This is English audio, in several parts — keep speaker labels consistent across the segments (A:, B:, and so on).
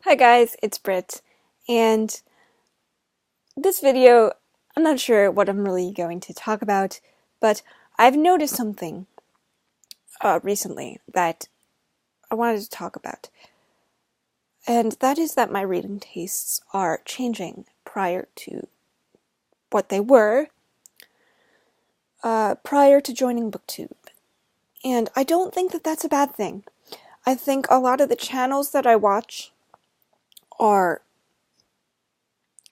A: Hi guys, it's Britt, and this video, I'm not sure what I'm really going to talk about, but I've noticed something recently that I wanted to talk about, and that is that my reading tastes are changing prior to what they were prior to joining Booktube, and I don't think that that's a bad thing. I think a lot of the channels that I watch are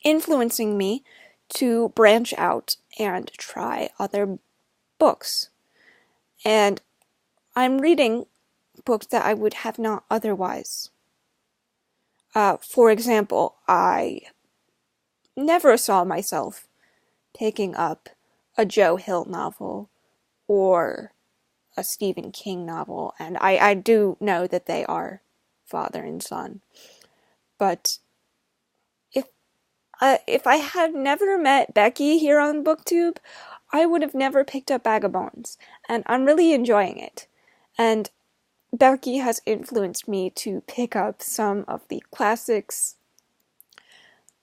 A: influencing me to branch out and try other books. And I'm reading books that I would have not otherwise. For example, I never saw myself picking up a Joe Hill novel or a Stephen King novel, and I do know that they are father and son. But if I had never met Becky here on BookTube, I would have never picked up Bag of Bones, and I'm really enjoying it. And Becky has influenced me to pick up some of the classics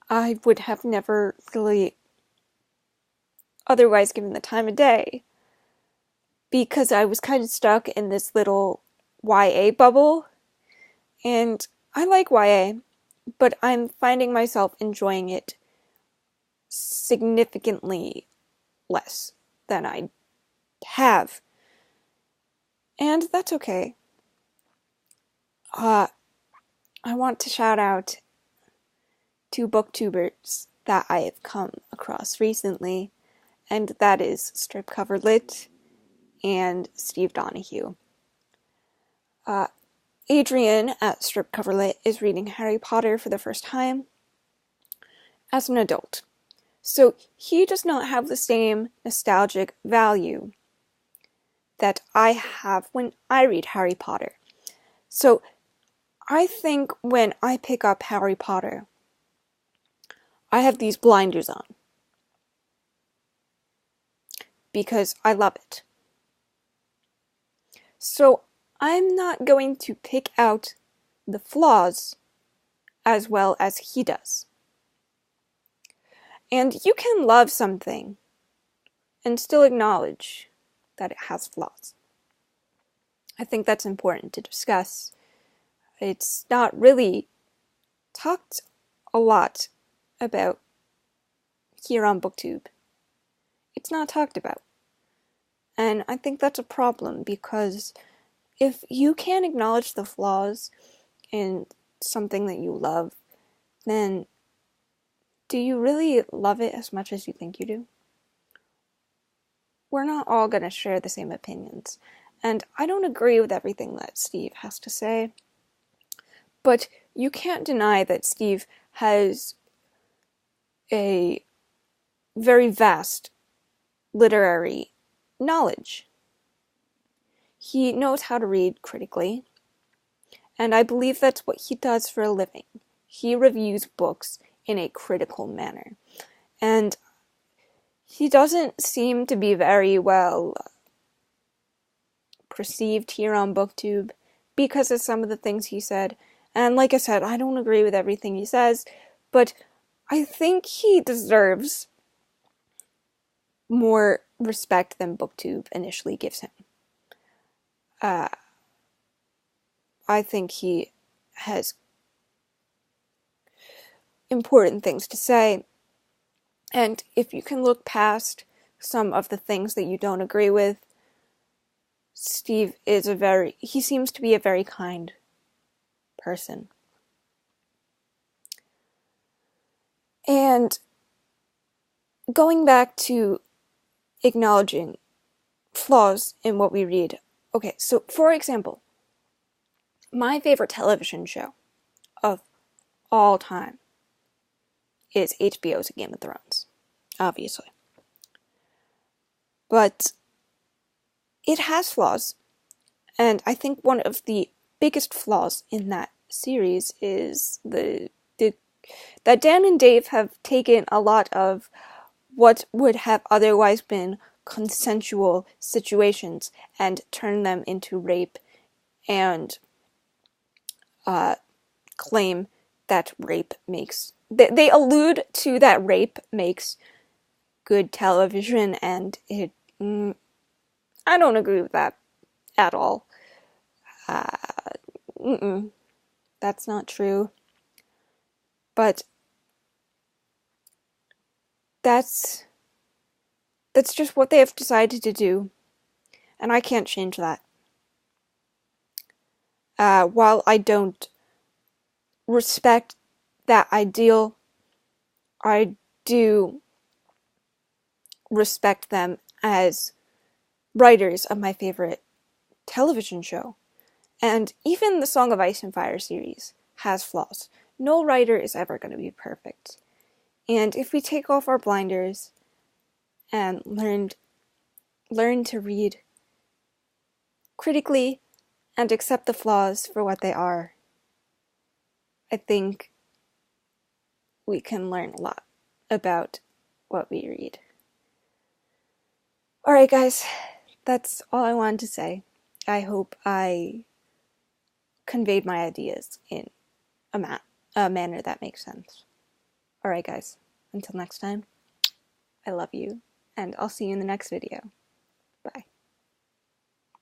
A: I would have never really otherwise given the time of day, because I was kind of stuck in this little YA bubble, and I like YA, but I'm finding myself enjoying it significantly less than I have, and that's okay. I want to shout out two booktubers that I have come across recently, and that is Strip Cover Lit and Steve Donahue. Adrian at Strip Cover Lit is reading Harry Potter for the first time as an adult, so he does not have the same nostalgic value that I have when I read Harry Potter. So I think when I pick up Harry Potter, I have these blinders on because I love it. So I'm not going to pick out the flaws as well as he does. And you can love something and still acknowledge that it has flaws. I think that's important to discuss. It's not really talked a lot about here on BookTube. It's not talked about. And I think that's a problem, because if you can't acknowledge the flaws in something that you love, then do you really love it as much as you think you do? We're not all going to share the same opinions, and I don't agree with everything that Steve has to say, but you can't deny that Steve has a very vast literary knowledge. He knows how to read critically, and I believe that's what he does for a living. He reviews books in a critical manner, and he doesn't seem to be very well perceived here on BookTube because of some of the things he said. And like I said, I don't agree with everything he says, but I think he deserves more respect than BookTube initially gives him. I think he has important things to say, and if you can look past some of the things that you don't agree with, Steve is he seems to be a very kind person. And going back to acknowledging flaws in what we read. Okay, so for example, my favorite television show of all time is HBO's Game of Thrones, obviously. But it has flaws, and I think one of the biggest flaws in that series is that Dan and Dave have taken a lot of what would have otherwise been consensual situations and turned them into rape and claim that rape makes... They allude to that rape makes good television, and I don't agree with that at all. That's not true. But that's just what they have decided to do, and I can't change that. While I don't respect that ideal, I do respect them as writers of my favorite television show. And even the Song of Ice and Fire series has flaws. No writer is ever going to be perfect. And if we take off our blinders and learn to read critically and accept the flaws for what they are, I think we can learn a lot about what we read. Alright guys, that's all I wanted to say. I hope I conveyed my ideas in a manner that makes sense. Alright guys, until next time, I love you, and I'll see you in the next video.